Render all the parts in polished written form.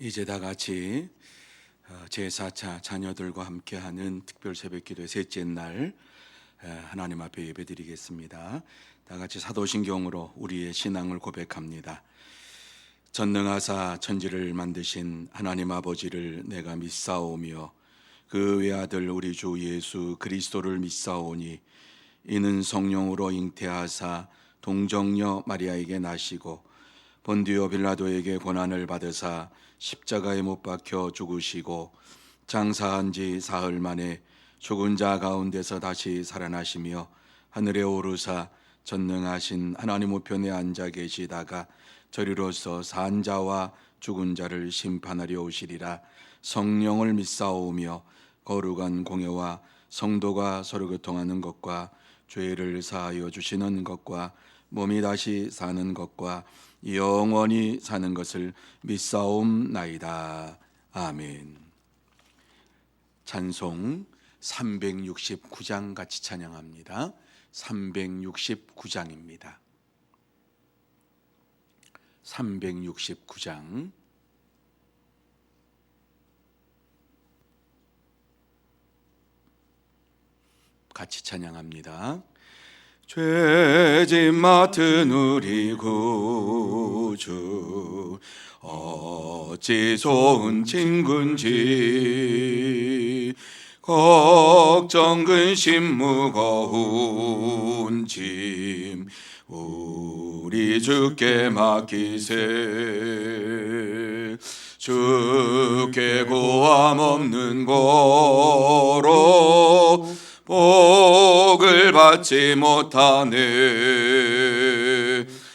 이제 다 같이 제4차 자녀들과 함께하는 특별 새벽기도의 셋째 날 하나님 앞에 예배드리겠습니다. 다 같이 사도신경으로 우리의 신앙을 고백합니다. 전능하사 천지를 만드신 하나님 아버지를 내가 믿사오며 그 외아들 우리 주 예수 그리스도를 믿사오니 이는 성령으로 잉태하사 동정녀 마리아에게 나시고 본디오 빌라도에게 고난을 받으사 십자가에 못 박혀 죽으시고 장사한 지 사흘 만에 죽은 자 가운데서 다시 살아나시며 하늘에 오르사 전능하신 하나님 우편에 앉아 계시다가 저리로서 산 자와 죽은 자를 심판하려 오시리라. 성령을 믿사오며 거룩한 공예와 성도가 서로 교통하는 것과 죄를 사하여 주시는 것과 몸이 다시 사는 것과 영원히 사는 것을 믿사옵나이다. 아멘. 찬송 369장 같이 찬양합니다. 369장입니다. 369장 같이 찬양합니다. 죄짐 맡은 우리 구주 어찌 좋은 친군지 걱정 근심 무거운 짐 우리 주께 맡기세. 주께 고함 없는 거로 복을 받지 못하네.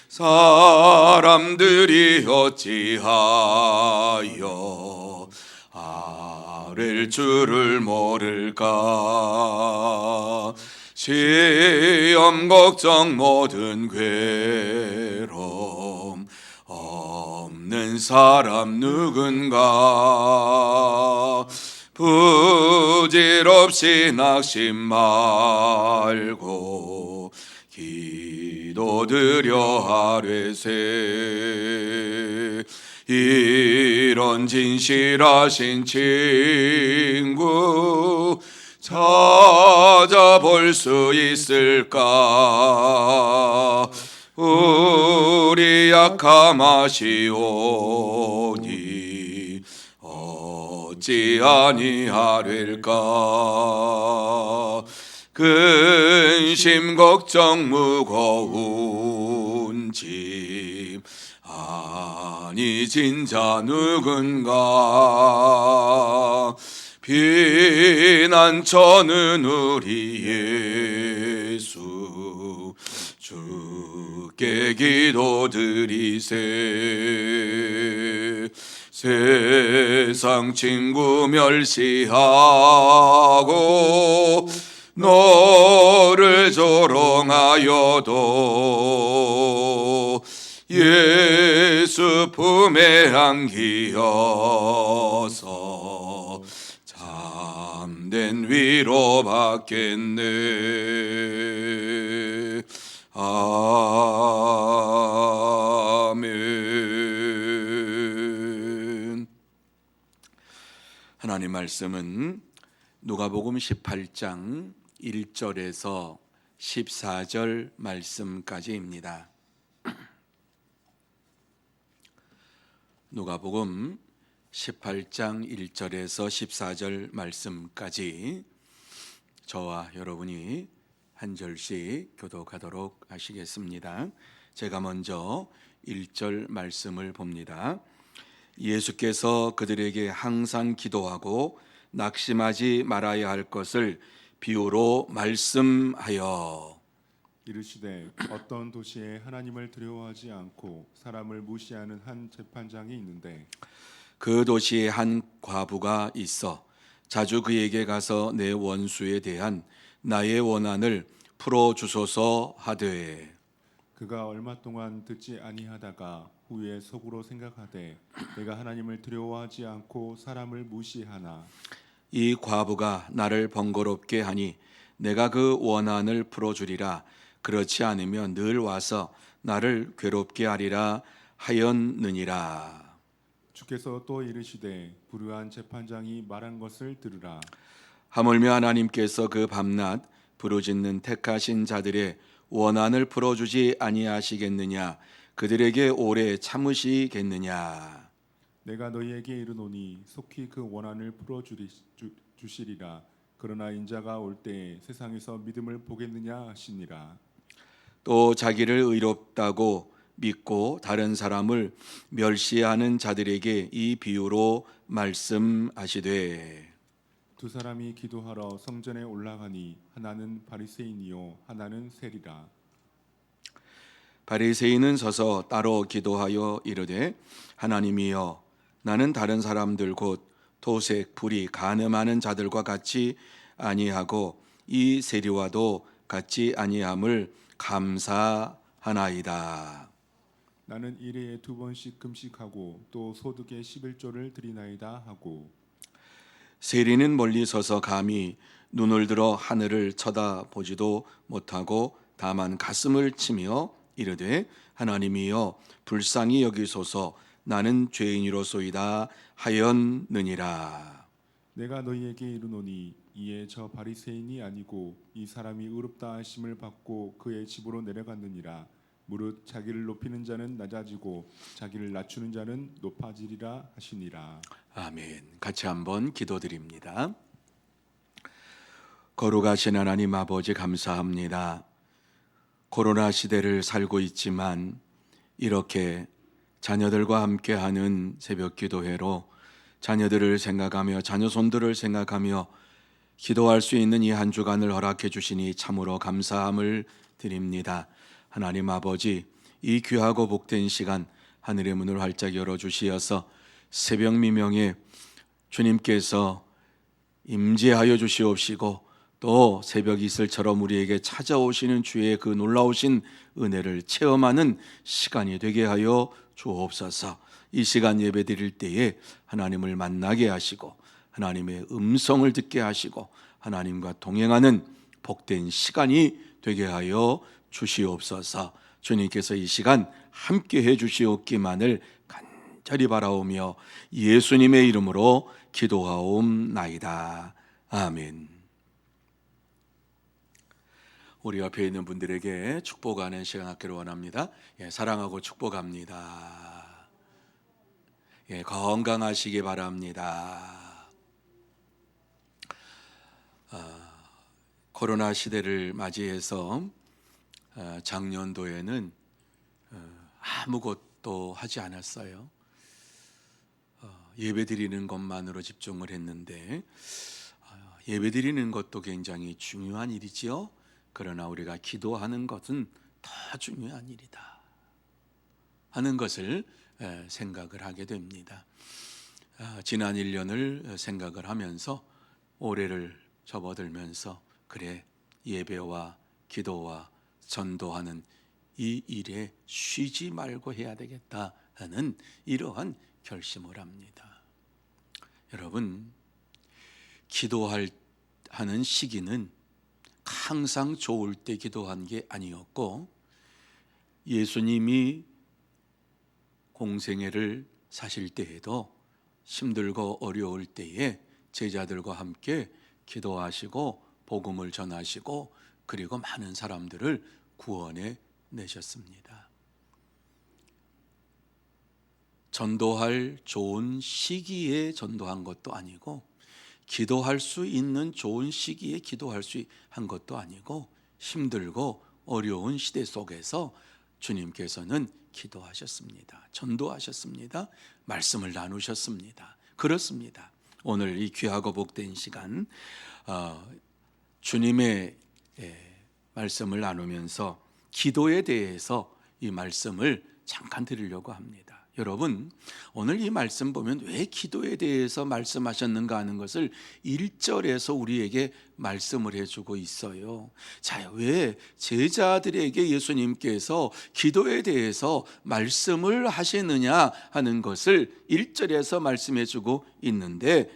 사람들이 어찌하여 아랠 줄을 모를까. 시험 걱정 모든 괴로움 없는 사람 누군가. 부질없이 낙심 말고 기도드려 하뢰세. 이런 진실하신 친구 찾아볼 수 있을까. 우리 약함 아시오니 어찌 아니하릴까. 근심 걱정 무거운 짐 아니 진자 누군가. 피난처는 우리 예수 주께 기도드리세. 세상 친구 멸시하고 너를 조롱하여도 예수 품에 안기어서 참된 위로 받겠네. 아멘. 하나님 말씀은 누가복음 18장 1절에서 14절 말씀까지입니다. 누가복음 18장 1절에서 14절 말씀까지 저와 여러분이 한 절씩 교독하도록 하시겠습니다. 제가 먼저 1절 말씀을 봅니다. 예수께서 그들에게 항상 기도하고 낙심하지 말아야 할 것을 비유로 말씀하여 이르시되 어떤 도시에 하나님을 두려워하지 않고 사람을 무시하는 한 재판장이 있는데 그 도시에 한 과부가 있어 자주 그에게 가서 내 원수에 대한 나의 원한을 풀어주소서 하되 그가 얼마 동안 듣지 아니하다가 후에 속으로 생각하되 내가 하나님을 두려워하지 않고 사람을 무시하나. 이 과부가 나를 번거롭게 하니 내가 그 원한을 풀어주리라. 그렇지 않으면 늘 와서 나를 괴롭게 하리라 하였느니라. 주께서 또 이르시되 불의한 재판장이 말한 것을 들으라. 하물며 하나님께서 그 밤낮 부르짖는 택하신 자들의 원한을 풀어주지 아니하시겠느냐? 그들에게 오래 참으시겠느냐? 내가 너희에게 이르노니 속히 그 원한을 풀어 주시리라. 그러나 인자가 올 때에 세상에서 믿음을 보겠느냐 하시니라. 또 자기를 의롭다고 믿고 다른 사람을 멸시하는 자들에게 이 비유로 말씀하시되 두 사람이 기도하러 성전에 올라가니 하나는 바리새인이요 하나는 세리라. 바리새인은 서서 따로 기도하여 이르되 하나님이여 나는 다른 사람들 곧 도색 불의 간음하는 자들과 같이 아니하고 이 세리와도 같이 아니함을 감사하나이다. 나는 일해에 2번씩 금식하고 또 소득의 11조를 드리나이다 하고. 세리는 멀리 서서 감히 눈을 들어 하늘을 쳐다보지도 못하고 다만 가슴을 치며 이르되 하나님이여 불쌍히 여기소서 나는 죄인이로소이다 하였느니라. 내가 너희에게 이르노니 이에 저 바리새인이 아니고 이 사람이 의롭다 하심을 받고 그의 집으로 내려갔느니라. 무릇 자기를 높이는 자는 낮아지고 자기를 낮추는 자는 높아지리라 하시니라. 아멘. 같이 한번 기도드립니다. 거룩하신 하나님 아버지 감사합니다. 코로나 시대를 살고 있지만 이렇게 자녀들과 함께하는 새벽 기도회로 자녀들을 생각하며 자녀손들을 생각하며 기도할 수 있는 이 한 주간을 허락해 주시니 참으로 감사함을 드립니다. 하나님 아버지, 이 귀하고 복된 시간 하늘의 문을 활짝 열어주시어서 새벽 미명에 주님께서 임재하여 주시옵시고 또 새벽 이슬처럼 우리에게 찾아오시는 주의 그 놀라우신 은혜를 체험하는 시간이 되게 하여 주옵소서. 이 시간 예배 드릴 때에 하나님을 만나게 하시고 하나님의 음성을 듣게 하시고 하나님과 동행하는 복된 시간이 되게 하여 주시옵소서. 주님께서 이 시간 함께 해 주시옵기만을 간절히 바라오며 예수님의 이름으로 기도하옵나이다. 아멘. 우리 옆에 있는 분들에게 축복하는 시간 갖기를 원합니다. 사랑하고 축복합니다. 건강하시기 바랍니다. 코로나 시대를 맞이해서 작년도에는 아무것도 하지 않았어요. 예배드리는 것만으로 집중을 했는데 예배드리는 것도 굉장히 중요한 일이지요. 그러나 우리가 기도하는 것은 더 중요한 일이다 하는 것을 생각을 하게 됩니다. 지난 1년을 생각을 하면서 올해를 접어들면서 그래 예배와 기도와 전도하는 이 일에 쉬지 말고 해야 되겠다 하는 이러한 결심을 합니다. 여러분, 기도하는 시기는 항상 좋을 때 기도한 게 아니었고 예수님이 공생애를 사실 때에도 힘들고 어려울 때에 제자들과 함께 기도하시고 복음을 전하시고 그리고 많은 사람들을 구원해 내셨습니다. 전도할 좋은 시기에 전도한 것도 아니고 기도할 수 있는 좋은 시기에 기도할 수 한 것도 아니고 힘들고 어려운 시대 속에서 주님께서는 기도하셨습니다. 전도하셨습니다. 말씀을 나누셨습니다. 그렇습니다. 오늘 이 귀하고 복된 시간 주님의 말씀을 나누면서 기도에 대해서 이 말씀을 잠깐 드리려고 합니다. 여러분, 오늘 이 말씀 보면 왜 기도에 대해서 말씀하셨는가 하는 것을 1절에서 우리에게 말씀을 해주고 있어요. 자, 왜 제자들에게 예수님께서 기도에 대해서 말씀을 하시느냐 하는 것을 1절에서 말씀해주고 있는데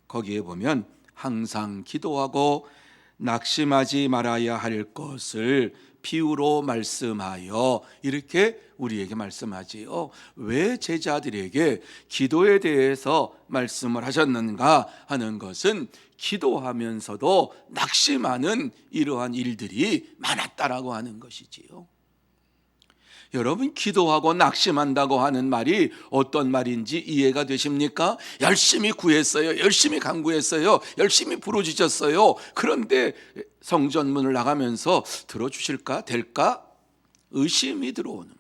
거기에 보면 항상 기도하고 낙심하지 말아야 할 것을 비유로 말씀하여 이렇게 우리에게 말씀하지요. 왜 제자들에게 기도에 대해서 말씀을 하셨는가 하는 것은 기도하면서도 낙심하는 이러한 일들이 많았다라고 하는 것이지요. 여러분, 기도하고 낙심한다고 하는 말이 어떤 말인지 이해가 되십니까? 열심히 구했어요. 열심히 간구했어요. 열심히 부르짖었어요. 그런데 성전문을 나가면서 들어주실까? 될까? 의심이 들어오는 거예요.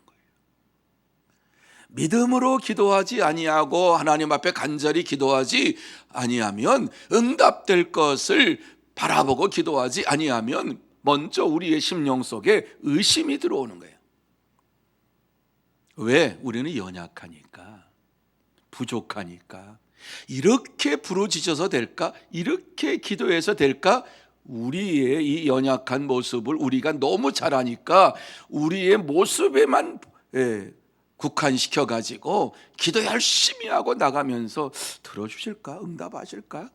믿음으로 기도하지 아니하고 하나님 앞에 간절히 기도하지 아니하면, 응답될 것을 바라보고 기도하지 아니하면 먼저 우리의 심령 속에 의심이 들어오는 거예요. 왜? 우리는 연약하니까, 부족하니까. 이렇게 부르짖어서 될까? 이렇게 기도해서 될까? 우리의 이 연약한 모습을 우리가 너무 잘 아니까 우리의 모습에만 국한시켜 가지고 기도 열심히 하고 나가면서 들어주실까? 응답하실까?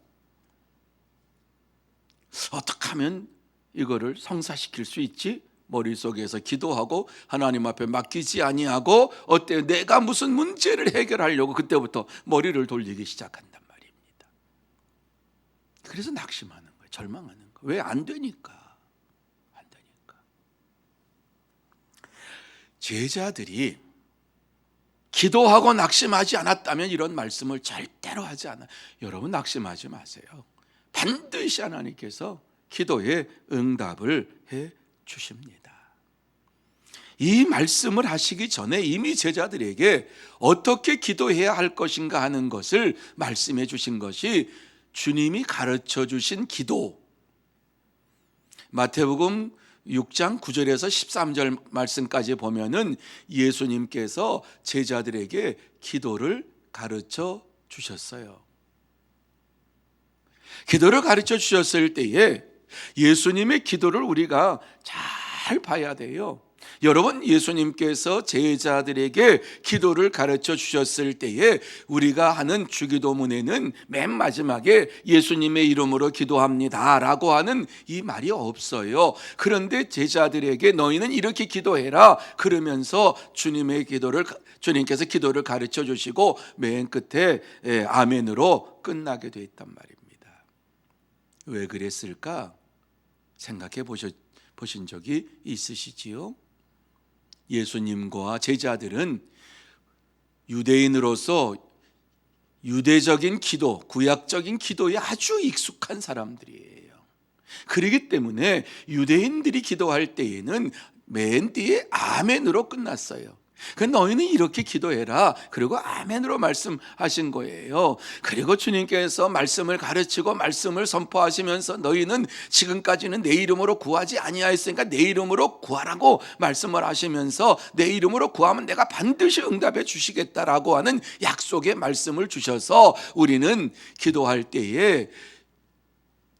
어떻게 하면 이거를 성사시킬 수 있지? 머릿속에서 기도하고 하나님 앞에 맡기지 아니하고, 어때요? 내가 무슨 문제를 해결하려고 그때부터 머리를 돌리기 시작한단 말입니다. 그래서 낙심하는 거예요. 절망하는 거예요. 왜? 안 되니까. 안 되니까. 제자들이 기도하고 낙심하지 않았다면 이런 말씀을 절대로 하지 않아요. 여러분, 낙심하지 마세요. 반드시 하나님께서 기도에 응답을 해 주십니다. 이 말씀을 하시기 전에 이미 제자들에게 어떻게 기도해야 할 것인가 하는 것을 말씀해 주신 것이 주님이 가르쳐 주신 기도. 마태복음 6장 9절에서 13절 말씀까지 보면은 예수님께서 제자들에게 기도를 가르쳐 주셨어요. 기도를 가르쳐 주셨을 때에 예수님의 기도를 우리가 잘 봐야 돼요. 여러분, 예수님께서 제자들에게 기도를 가르쳐 주셨을 때에 우리가 하는 주기도문에는 맨 마지막에 예수님의 이름으로 기도합니다 라고 하는 이 말이 없어요. 그런데 제자들에게 너희는 이렇게 기도해라 그러면서 주님께서 기도를 가르쳐 주시고 맨 끝에 아멘으로 끝나게 돼 있단 말입니다. 왜 그랬을까? 생각해 보신 적이 있으시지요? 예수님과 제자들은 유대인으로서 유대적인 기도, 구약적인 기도에 아주 익숙한 사람들이에요. 그렇기 때문에 유대인들이 기도할 때에는 맨 뒤에 아멘으로 끝났어요. 그 너희는 이렇게 기도해라. 그리고 아멘으로 말씀하신 거예요. 그리고 주님께서 말씀을 가르치고 말씀을 선포하시면서 너희는 지금까지는 내 이름으로 구하지 아니하였으니까 내 이름으로 구하라고 말씀을 하시면서 내 이름으로 구하면 내가 반드시 응답해 주시겠다라고 하는 약속의 말씀을 주셔서 우리는 기도할 때에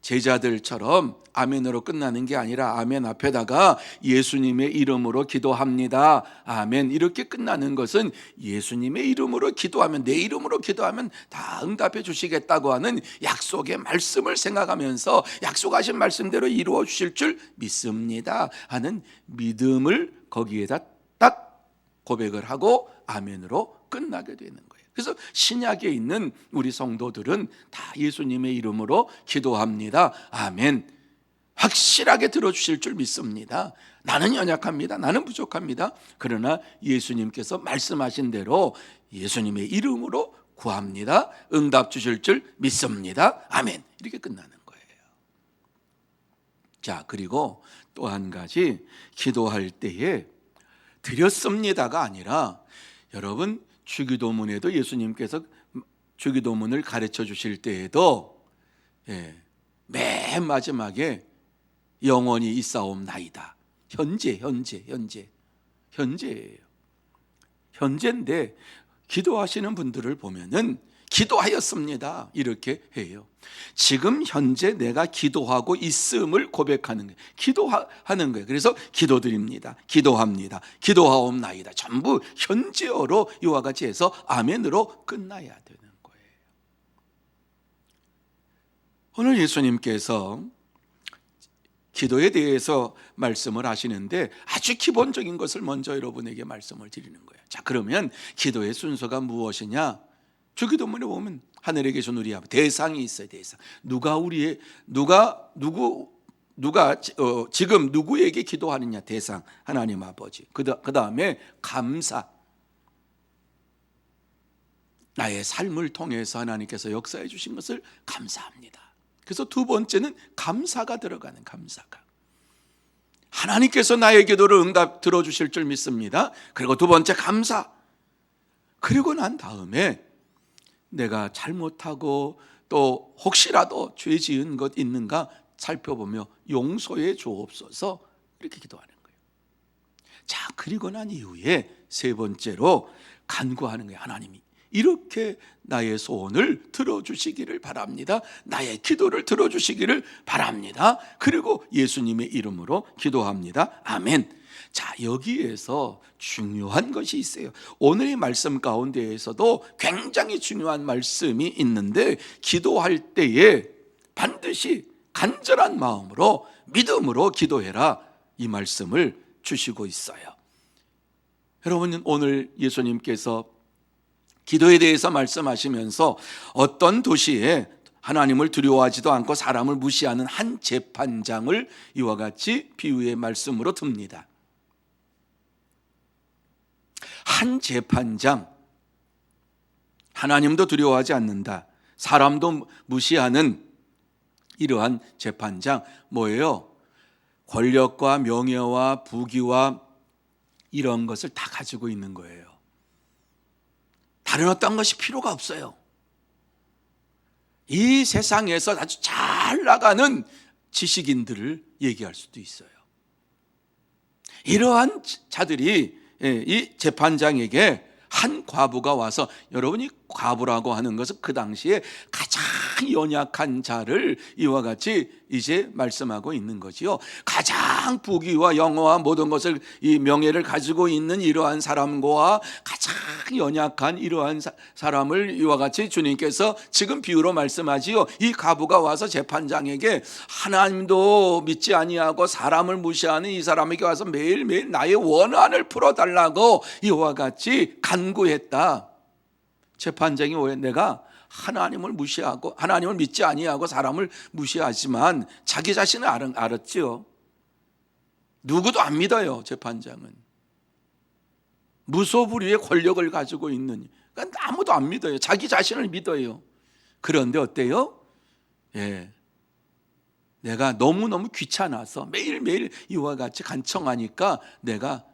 제자들처럼 아멘으로 끝나는 게 아니라 아멘 앞에다가 예수님의 이름으로 기도합니다. 아멘. 이렇게 끝나는 것은 예수님의 이름으로 기도하면, 내 이름으로 기도하면 다 응답해 주시겠다고 하는 약속의 말씀을 생각하면서 약속하신 말씀대로 이루어 주실 줄 믿습니다 하는 믿음을 거기에다 딱 고백을 하고 아멘으로 끝나게 되는 거예요. 그래서 신약에 있는 우리 성도들은 다 예수님의 이름으로 기도합니다. 아멘. 확실하게 들어주실 줄 믿습니다. 나는 연약합니다. 나는 부족합니다. 그러나 예수님께서 말씀하신 대로 예수님의 이름으로 구합니다. 응답 주실 줄 믿습니다. 아멘. 이렇게 끝나는 거예요. 자, 그리고 또 한 가지, 기도할 때에 드렸습니다가 아니라, 여러분, 주기도문에도 예수님께서 주기도문을 가르쳐 주실 때에도 맨 마지막에 영원히 있사옵나이다. 현재예요. 현재인데 기도하시는 분들을 보면은 기도하였습니다 이렇게 해요. 지금 현재 내가 기도하고 있음을 고백하는 거예요. 기도하는 거예요. 그래서 기도드립니다, 기도합니다, 기도하옵나이다, 전부 현재어로 이와 같이 해서 아멘으로 끝나야 되는 거예요. 오늘 예수님께서 기도에 대해서 말씀을 하시는데 아주 기본적인 것을 먼저 여러분에게 말씀을 드리는 거예요. 자, 그러면 기도의 순서가 무엇이냐? 주기도문에 보면 하늘에 계신 우리 아버지, 대상이 있어요. 대상. 지금 누구에게 기도하느냐? 대상 하나님 아버지. 그 다음에 감사. 나의 삶을 통해서 하나님께서 역사해 주신 것을 감사합니다. 그래서 두 번째는 감사가 들어가는, 감사가. 하나님께서 나의 기도를 응답 들어주실 줄 믿습니다. 그리고 두 번째 감사. 그리고 난 다음에 내가 잘못하고 또 혹시라도 죄 지은 것 있는가 살펴보며 용서해 주옵소서, 이렇게 기도하는 거예요. 자, 그리고 난 이후에 세 번째로 간구하는 거예요. 하나님이 이렇게 나의 소원을 들어주시기를 바랍니다. 나의 기도를 들어주시기를 바랍니다. 그리고 예수님의 이름으로 기도합니다. 아멘. 자, 여기에서 중요한 것이 있어요. 오늘의 말씀 가운데에서도 굉장히 중요한 말씀이 있는데, 기도할 때에 반드시 간절한 마음으로 믿음으로 기도해라, 이 말씀을 주시고 있어요. 여러분, 오늘 예수님께서 기도에 대해서 말씀하시면서 어떤 도시에 하나님을 두려워하지도 않고 사람을 무시하는 한 재판장을 이와 같이 비유의 말씀으로 듭니다. 한 재판장, 하나님도 두려워하지 않는다, 사람도 무시하는 이러한 재판장, 뭐예요? 권력과 명예와 부귀와 이런 것을 다 가지고 있는 거예요. 다른 어떤 것이 필요가 없어요. 이 세상에서 아주 잘 나가는 지식인들을 얘기할 수도 있어요. 이러한 자들이 이 재판장에게 한 과부가 와서, 여러분이 과부라고 하는 것은 그 당시에 가장 연약한 자를 이와 같이 이제 말씀하고 있는 거지요. 가장 부귀와 영화와 모든 것을, 이 명예를 가지고 있는 이러한 사람과 가장 연약한 이러한 사람을 이와 같이 주님께서 지금 비유로 말씀하지요. 이 과부가 와서 재판장에게 하나님도 믿지 아니하고 사람을 무시하는 이 사람에게 와서 매일매일 나의 원한을 풀어달라고 이와 같이 간구했다. 재판장이 왜 내가 하나님을 무시하고 하나님을 믿지 아니하고 사람을 무시하지만 자기 자신을 알았지요. 누구도 안 믿어요. 재판장은 무소불위의 권력을 가지고 있는, 그러니까 아무도 안 믿어요. 자기 자신을 믿어요. 그런데 어때요? 내가 너무너무 귀찮아서 매일매일 이와 같이 간청하니까 내가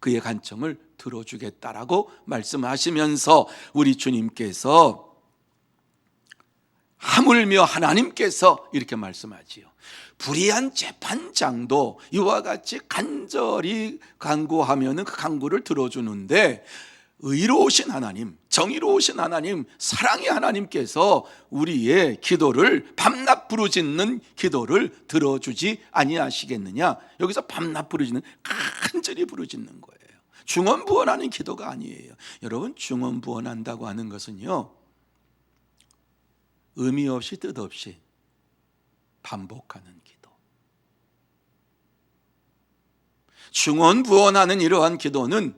그의 간청을 들어주겠다라고 말씀하시면서 우리 주님께서 하물며 하나님께서 이렇게 말씀하지요. 불의한 재판장도 이와 같이 간절히 간구하면 그 간구를 들어주는데, 의로우신 하나님, 정의로우신 하나님, 사랑의 하나님께서 우리의 기도를, 밤낮 부르짖는 기도를 들어주지 아니하시겠느냐. 여기서 밤낮 부르짖는, 간절히 부르짖는 거예요. 중언부언하는 기도가 아니에요. 여러분, 중언부언한다고 하는 것은요, 의미 없이 뜻 없이 반복하는 기도. 중언부언하는 이러한 기도는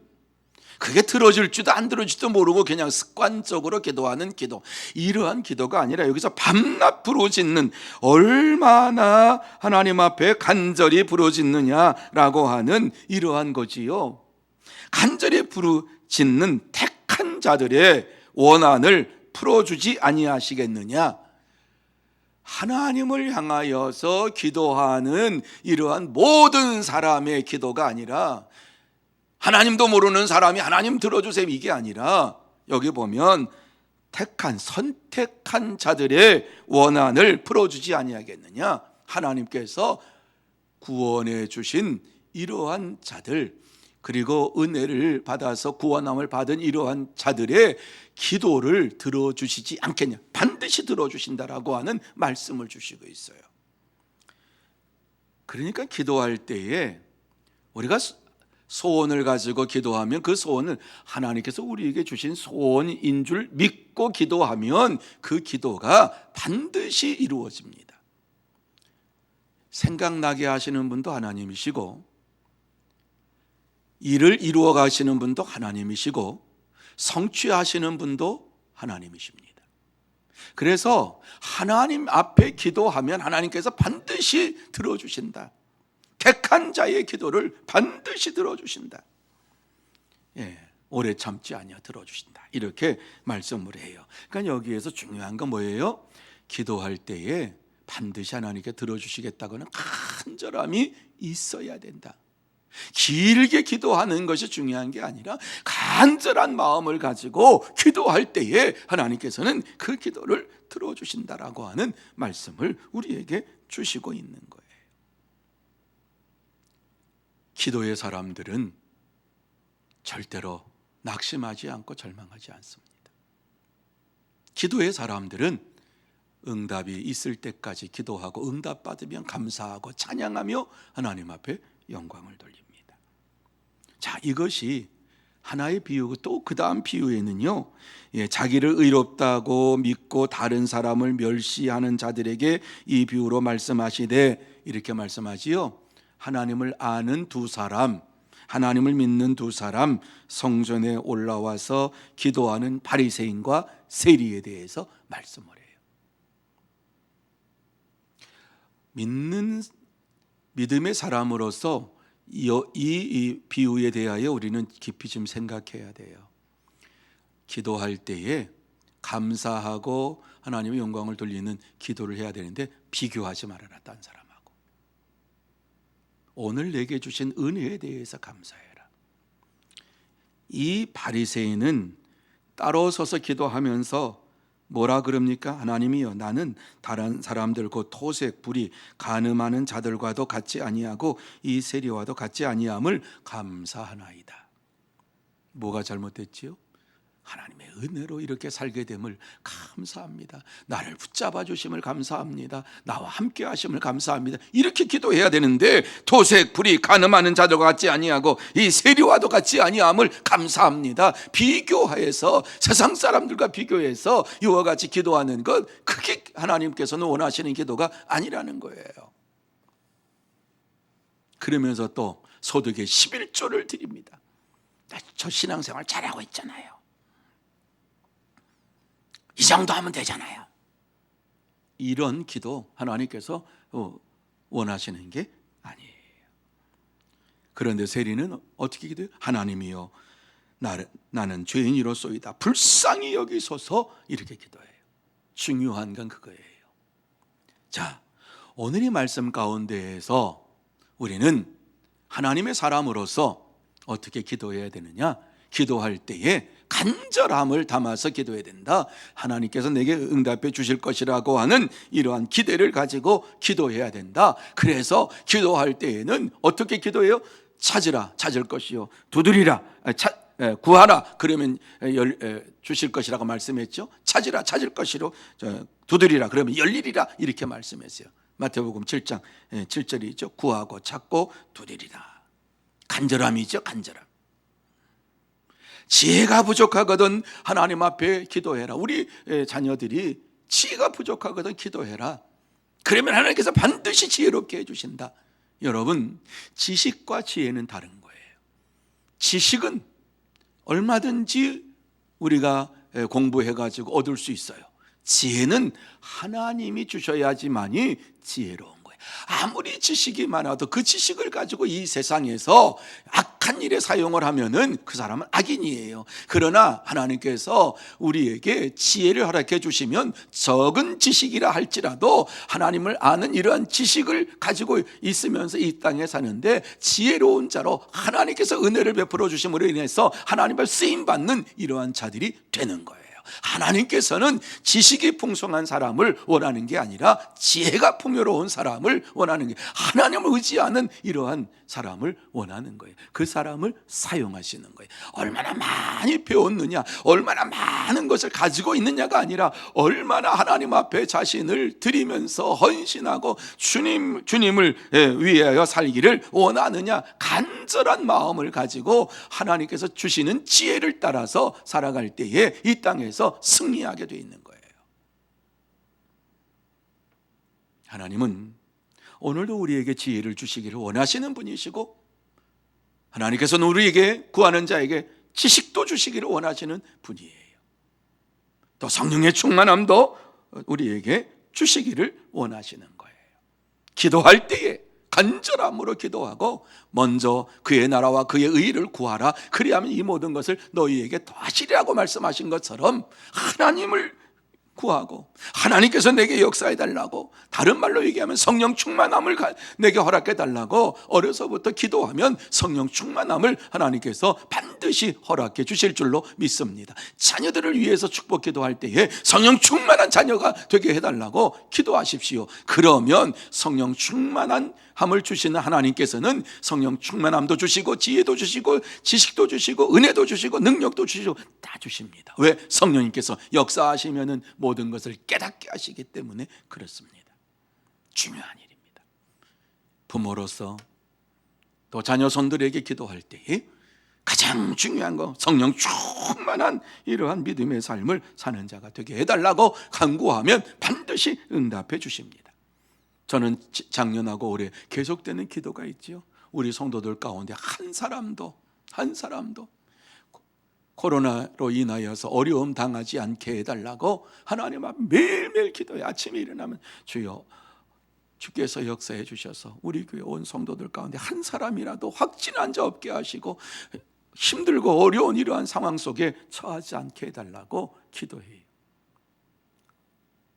그게 들어질지도 안 들어질지도 모르고 그냥 습관적으로 기도하는 기도, 이러한 기도가 아니라 여기서 밤낮 부르짖는, 얼마나 하나님 앞에 간절히 부르짖느냐라고 하는 이러한 거지요. 간절히 부르짖는 택한 자들의 원한을 풀어주지 아니하시겠느냐. 하나님을 향하여서 기도하는 이러한 모든 사람의 기도가 아니라, 하나님도 모르는 사람이 하나님 들어주세요, 이게 아니라 여기 보면 택한, 선택한 자들의 원한을 풀어주지 아니하겠느냐. 하나님께서 구원해 주신 이러한 자들, 그리고 은혜를 받아서 구원함을 받은 이러한 자들의 기도를 들어주시지 않겠냐. 반드시 들어주신다라고 하는 말씀을 주시고 있어요. 그러니까 기도할 때에 우리가 소원을 가지고 기도하면 그 소원을 하나님께서 우리에게 주신 소원인 줄 믿고 기도하면 그 기도가 반드시 이루어집니다. 생각나게 하시는 분도 하나님이시고, 일을 이루어 가시는 분도 하나님이시고, 성취하시는 분도 하나님이십니다. 그래서 하나님 앞에 기도하면 하나님께서 반드시 들어주신다. 택한 자의 기도를 반드시 들어주신다. 오래 참지 아니하 들어주신다. 이렇게 말씀을 해요. 그러니까 여기에서 중요한 건 뭐예요? 기도할 때에 반드시 하나님께 들어주시겠다고는 간절함이 있어야 된다. 길게 기도하는 것이 중요한 게 아니라 간절한 마음을 가지고 기도할 때에 하나님께서는 그 기도를 들어주신다라고 하는 말씀을 우리에게 주시고 있는 거예요. 기도의 사람들은 절대로 낙심하지 않고 절망하지 않습니다. 기도의 사람들은 응답이 있을 때까지 기도하고 응답받으면 감사하고 찬양하며 하나님 앞에 영광을 돌립니다. 자, 이것이 하나의 비유고, 또 그 다음 비유에는요, 자기를 의롭다고 믿고 다른 사람을 멸시하는 자들에게 이 비유로 말씀하시되, 이렇게 말씀하지요. 하나님을 아는 두 사람, 하나님을 믿는 두 사람 성전에 올라와서 기도하는 바리새인과 세리에 대해서 말씀을 해요. 믿음의 사람으로서 이 비유에 대하여 우리는 깊이 좀 생각해야 돼요. 기도할 때에 감사하고 하나님의 영광을 돌리는 기도를 해야 되는데, 비교하지 말아라, 딴 사람하고. 오늘 내게 주신 은혜에 대해서 감사해라. 이 바리새인은 따로 서서 기도하면서 뭐라 그럽니까? 하나님이여, 나는 다른 사람들 곧 토색, 불의, 간음하는 자들과도 같지 아니하고 이 세리와도 같지 아니함을 감사하나이다. 뭐가 잘못됐지요? 하나님의 은혜로 이렇게 살게 됨을 감사합니다. 나를 붙잡아 주심을 감사합니다. 나와 함께 하심을 감사합니다. 이렇게 기도해야 되는데, 토색, 불의, 간음하는 자들과 같지 아니하고 이 세리와도 같지 아니함을 감사합니다. 비교해서, 세상 사람들과 비교해서 이와 같이 기도하는 것, 그게 하나님께서는 원하시는 기도가 아니라는 거예요. 그러면서 또 소득의 11조를 드립니다. 저 신앙생활 잘하고 있잖아요. 이 정도 하면 되잖아요. 이런 기도 하나님께서 원하시는 게 아니에요. 그런데 세리는 어떻게 기도해요? 하나님이여, 나는 죄인이로소이다, 불쌍히 여기소서, 이렇게 기도해요. 중요한 건 그거예요. 자, 오늘 이 말씀 가운데에서 우리는 하나님의 사람으로서 어떻게 기도해야 되느냐? 기도할 때에 간절함을 담아서 기도해야 된다. 하나님께서 내게 응답해 주실 것이라고 하는 이러한 기대를 가지고 기도해야 된다. 그래서 기도할 때에는 어떻게 기도해요? 찾으라, 찾을 것이요, 두드리라, 구하라, 그러면 주실 것이라고 말씀했죠. 찾으라, 찾을 것이로, 두드리라, 그러면 열리리라, 이렇게 말씀했어요. 마태복음 7장 7절이죠. 구하고 찾고 두드리라. 간절함이죠, 간절함. 지혜가 부족하거든 하나님 앞에 기도해라. 우리 자녀들이 지혜가 부족하거든 기도해라. 그러면 하나님께서 반드시 지혜롭게 해주신다. 여러분, 지식과 지혜는 다른 거예요. 지식은 얼마든지 우리가 공부해가지고 얻을 수 있어요. 지혜는 하나님이 주셔야지만이 지혜로운 거예요. 아무리 지식이 많아도 그 지식을 가지고 이 세상에서 악한 일에 사용을 하면은 그 사람은 악인이에요. 그러나 하나님께서 우리에게 지혜를 허락해 주시면 적은 지식이라 할지라도 하나님을 아는 이러한 지식을 가지고 있으면서 이 땅에 사는데 지혜로운 자로 하나님께서 은혜를 베풀어 주심으로 인해서 하나님을 쓰임받는 이러한 자들이 되는 거예요. 하나님께서는 지식이 풍성한 사람을 원하는 게 아니라 지혜가 풍요로운 사람을 원하는 게, 하나님을 의지하는 이러한 사람을 원하는 거예요. 그 사람을 사용하시는 거예요. 얼마나 많이 배웠느냐, 얼마나 많은 것을 가지고 있느냐가 아니라 얼마나 하나님 앞에 자신을 드리면서 헌신하고 주님을 위하여 살기를 원하느냐, 간절한 마음을 가지고 하나님께서 주시는 지혜를 따라서 살아갈 때에 이 땅에서 승리하게 되어 있는 거예요. 하나님은 오늘도 우리에게 지혜를 주시기를 원하시는 분이시고, 하나님께서는 우리에게 구하는 자에게 지식도 주시기를 원하시는 분이에요. 또 성령의 충만함도 우리에게 주시기를 원하시는 거예요. 기도할 때에 간절함으로 기도하고 먼저 그의 나라와 그의 의를 구하라. 그리하면 이 모든 것을 너희에게 더하시리라고 말씀하신 것처럼 하나님을 구하고 하나님께서 내게 역사해 달라고, 다른 말로 얘기하면 성령 충만함을 내게 허락해 달라고 어려서부터 기도하면 성령 충만함을 하나님께서 반드시 허락해 주실 줄로 믿습니다. 자녀들을 위해서 축복 기도할 때에 성령 충만한 자녀가 되게 해달라고 기도하십시오. 그러면 성령 충만한 함을 주시는 하나님께서는 성령 충만함도 주시고 지혜도 주시고 지식도 주시고 은혜도 주시고 능력도 주시고 다 주십니다. 왜? 성령님께서 역사하시면은 모든 것을 깨닫게 하시기 때문에 그렇습니다. 중요한 일입니다. 부모로서 또 자녀손들에게 기도할 때에 가장 중요한 거, 성령 충만한 이러한 믿음의 삶을 사는 자가 되게 해달라고 간구하면 반드시 응답해 주십니다. 저는 작년하고 올해 계속되는 기도가 있지요. 우리 성도들 가운데 한 사람도 코로나로 인하여서 어려움 당하지 않게 해달라고 하나님 앞에 매일매일 기도해. 아침에 일어나면 주여, 주께서 역사해 주셔서 우리 교회 온 성도들 가운데 한 사람이라도 확진한 자 없게 하시고 힘들고 어려운 이러한 상황 속에 처하지 않게 해달라고 기도해요.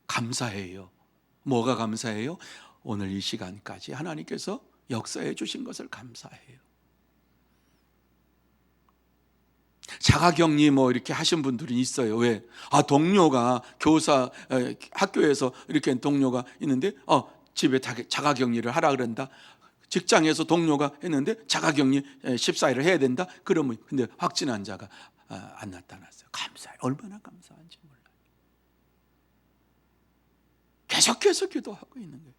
감사해요. 뭐가 감사해요? 오늘 이 시간까지 하나님께서 역사해 주신 것을 감사해요. 자가격리 뭐 이렇게 하신 분들은 있어요. 왜? 동료가 교사 학교에서 이렇게 동료가 있는데 집에 자가격리를 하라 그런다. 직장에서 동료가 했는데 자가격리 14일을 해야 된다. 그러면 근데 확진 환자가 안 나타났어요. 감사해요. 얼마나 감사한지 몰라요. 계속해서 기도하고 있는 거예요.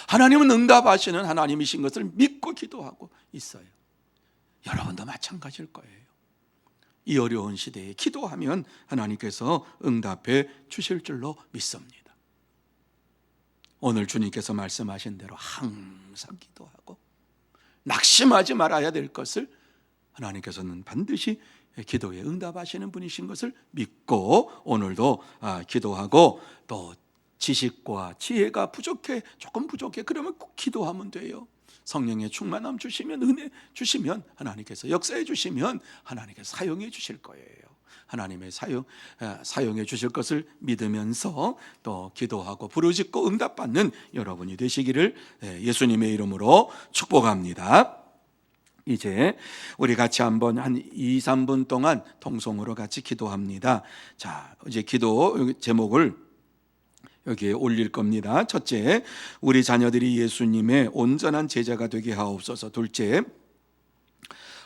하나님은 응답하시는 하나님이신 것을 믿고 기도하고 있어요. 여러분도 마찬가지일 거예요. 이 어려운 시대에 기도하면 하나님께서 응답해 주실 줄로 믿습니다. 오늘 주님께서 말씀하신 대로 항상 기도하고 낙심하지 말아야 될 것을 하나님께서는 반드시 기도에 응답하시는 분이신 것을 믿고 오늘도 기도하고, 또 지식과 지혜가 조금 부족해 그러면 꼭 기도하면 돼요. 성령의 충만함 주시면, 은혜 주시면, 하나님께서 역사해 주시면 하나님께서 사용해 주실 거예요. 하나님의 사용해 주실 것을 믿으면서 또 기도하고 부르짖고 응답받는 여러분이 되시기를 예수님의 이름으로 축복합니다. 이제 우리 같이 한번 한 2-3분 동안 통성으로 같이 기도합니다. 자, 이제 기도 제목을 여기에 올릴 겁니다. 첫째, 우리 자녀들이 예수님의 온전한 제자가 되게 하옵소서. 둘째,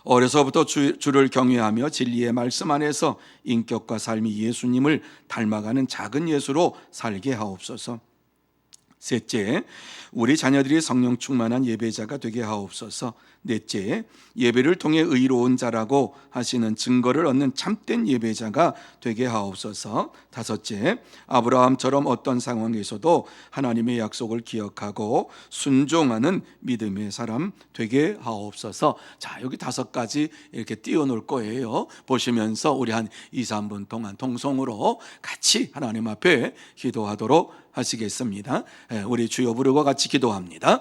어려서부터 주를 경외하며 진리의 말씀 안에서 인격과 삶이 예수님을 닮아가는 작은 예수로 살게 하옵소서. 셋째, 우리 자녀들이 성령 충만한 예배자가 되게 하옵소서. 넷째, 예배를 통해 의로운 자라고 하시는 증거를 얻는 참된 예배자가 되게 하옵소서. 다섯째, 아브라함처럼 어떤 상황에서도 하나님의 약속을 기억하고 순종하는 믿음의 사람 되게 하옵소서. 자, 여기 5가지 이렇게 띄워놓을 거예요. 보시면서 우리 한 2-3분 동안 통성으로 같이 하나님 앞에 기도하도록 하시겠습니다. 우리 주여 부르고 같이 기도합니다.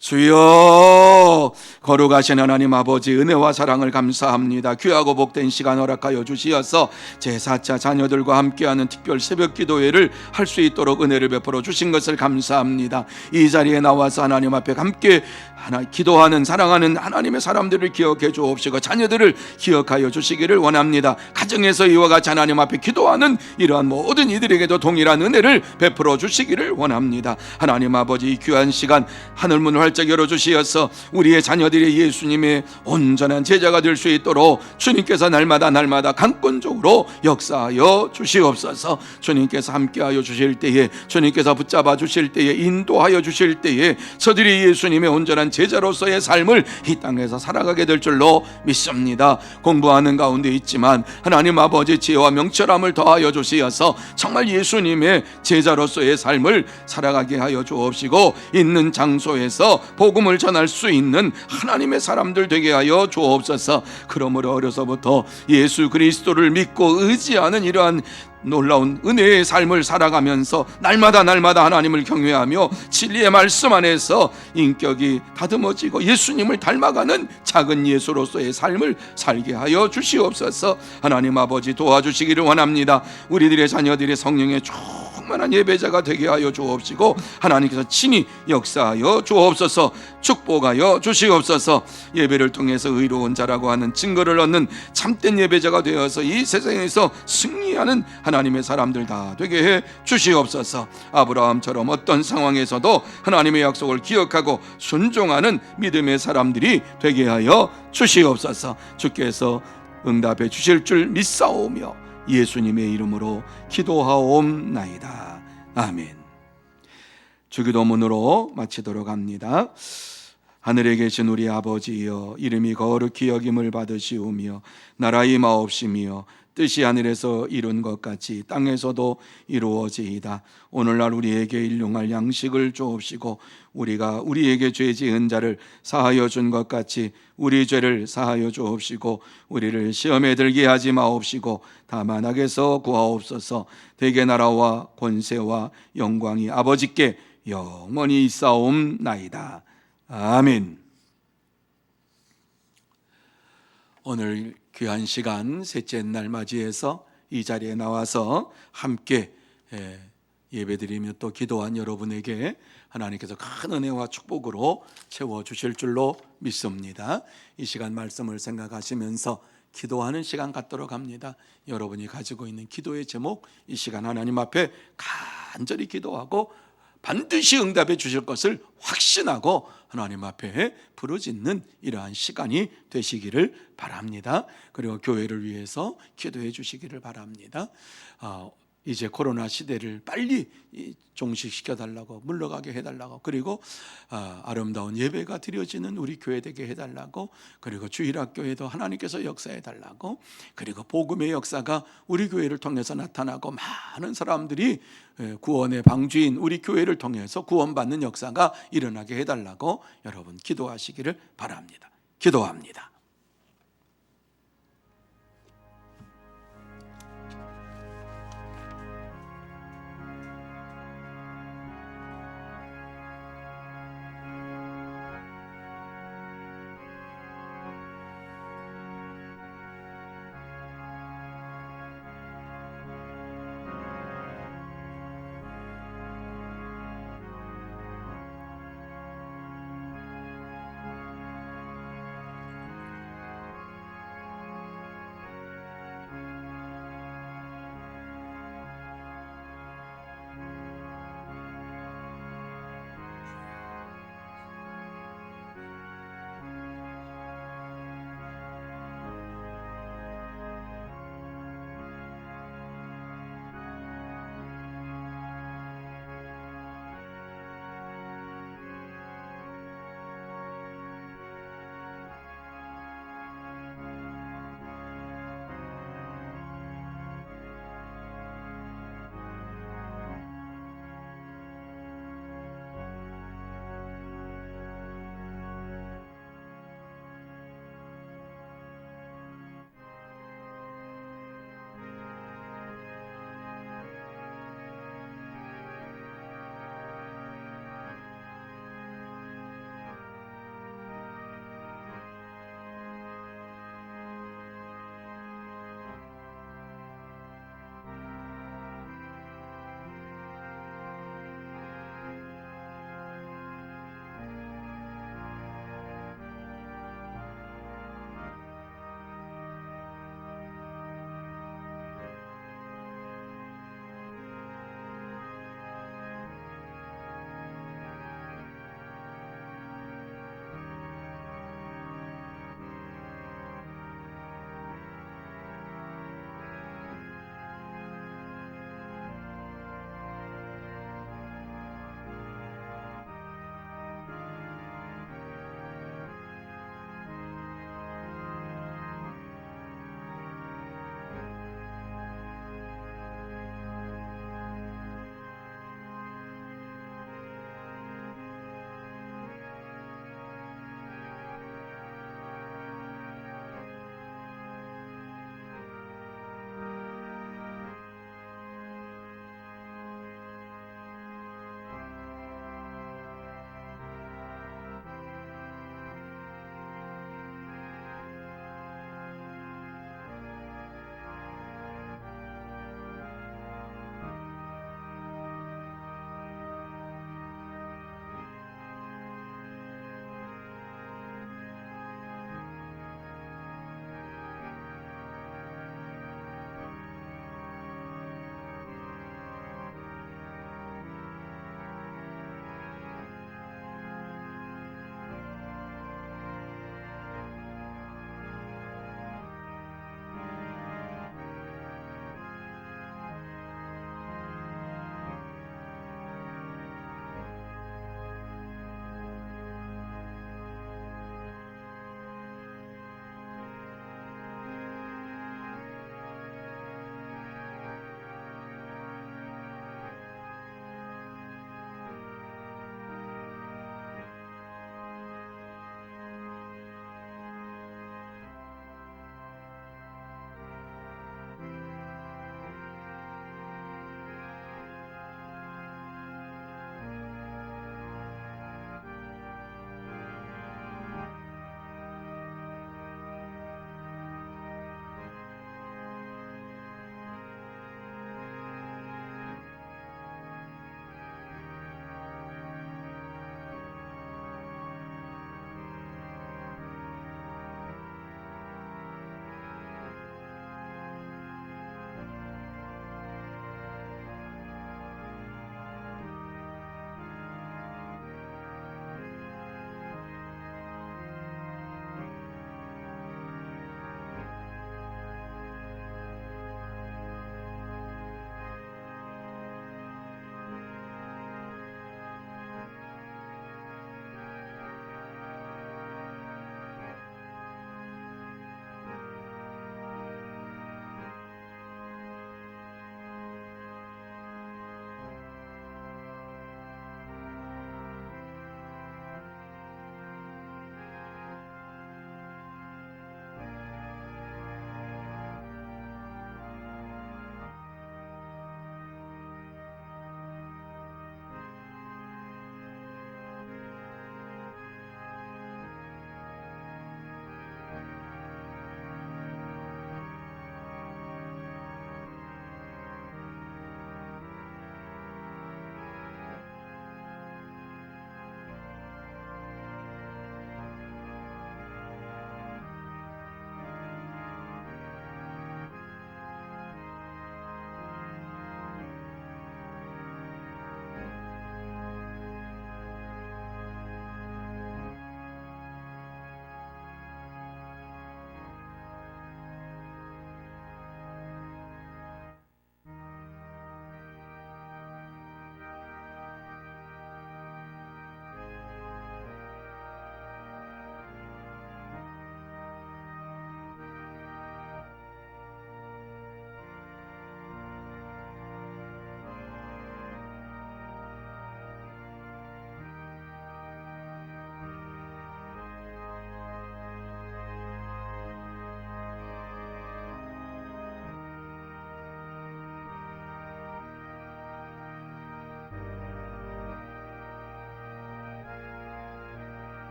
주여, 거룩하신 하나님 아버지, 은혜와 사랑을 감사합니다. 귀하고 복된 시간 허락하여 주시어서 제4차 자녀들과 함께하는 특별 새벽 기도회를 할 수 있도록 은혜를 베풀어 주신 것을 감사합니다. 이 자리에 나와서 하나님 앞에 함께 기도하는 사랑하는 하나님의 사람들을 기억해 주옵시고 자녀들을 기억하여 주시기를 원합니다. 가정에서 이와 같이 하나님 앞에 기도하는 이러한 모든 이들에게도 동일한 은혜를 베풀어 주시기를 원합니다. 하나님 아버지, 이 귀한 시간 하늘 문을 활짝 열어 주시어서 우리의 자녀들이 제자들이 예수님의 온전한 제자가 될 수 있도록 주님께서 날마다 강권적으로 역사하여 주시옵소서. 주님께서 함께하여 주실 때에, 주님께서 붙잡아 주실 때에, 인도하여 주실 때에 저들이 예수님의 온전한 제자로서의 삶을 이 땅에서 살아가게 될 줄로 믿습니다. 공부하는 가운데 있지만 하나님 아버지 지혜와 명철함을 더하여 주시어서 정말 예수님의 제자로서의 삶을 살아가게 하여 주옵시고, 있는 장소에서 복음을 전할 수 있는 하나님의 사람들 되게 하여 주옵소서. 그러므로 어려서부터 예수 그리스도를 믿고 의지하는 이러한 놀라운 은혜의 삶을 살아가면서 날마다 하나님을 경외하며 진리의 말씀 안에서 인격이 다듬어지고 예수님을 닮아가는 작은 예수로서의 삶을 살게 하여 주시옵소서. 하나님 아버지 도와주시기를 원합니다. 우리들의 자녀들이 성령의 충만한 예배자가 되게 하여 주옵시고, 하나님께서 친히 역사하여 주옵소서. 축복하여 주시옵소서. 예배를 통해서 의로운 자라고 하는 증거를 얻는 참된 예배자가 되어서 이 세상에서 승리하는 하나님의 사람들 다 되게 해 주시옵소서. 아브라함처럼 어떤 상황에서도 하나님의 약속을 기억하고 순종하는 믿음의 사람들이 되게 하여 주시옵소서. 주께서 응답해 주실 줄 믿사오며 예수님의 이름으로 기도하옵나이다. 아멘. 주기도문으로 마치도록 합니다. 하늘에 계신 우리 아버지여, 이름이 거룩히 여김을 받으시오며 나라 임하옵시며 뜻이 하늘에서 이룬 것 같이 땅에서도 이루어지이다. 오늘날 우리에게 일용할 양식을 주옵시고, 우리가 우리에게 죄 지은 자를 사하여 준 것 같이 우리 죄를 사하여 주옵시고, 우리를 시험에 들게 하지 마옵시고 다만 악에서 구하옵소서. 대개 나라와 권세와 영광이 아버지께 영원히 있사옵나이다. 아멘. 오늘 귀한 시간 셋째 날 맞이해서 이 자리에 나와서 함께 예배드리며 또 기도한 여러분에게 하나님께서 큰 은혜와 축복으로 채워주실 줄로 믿습니다. 이 시간 말씀을 생각하시면서 기도하는 시간 갖도록 합니다. 여러분이 가지고 있는 기도의 제목, 이 시간 하나님 앞에 간절히 기도하고 반드시 응답해 주실 것을 확신하고 하나님 앞에 부르짖는 이러한 시간이 되시기를 바랍니다. 그리고 교회를 위해서 기도해 주시기를 바랍니다. 이제 코로나 시대를 빨리 종식시켜달라고, 물러가게 해달라고, 그리고 아름다운 예배가 드려지는 우리 교회 되게 해달라고, 그리고 주일학교에도 하나님께서 역사해달라고, 그리고 복음의 역사가 우리 교회를 통해서 나타나고 많은 사람들이 구원의 방주인 우리 교회를 통해서 구원받는 역사가 일어나게 해달라고 여러분 기도하시기를 바랍니다. 기도합니다.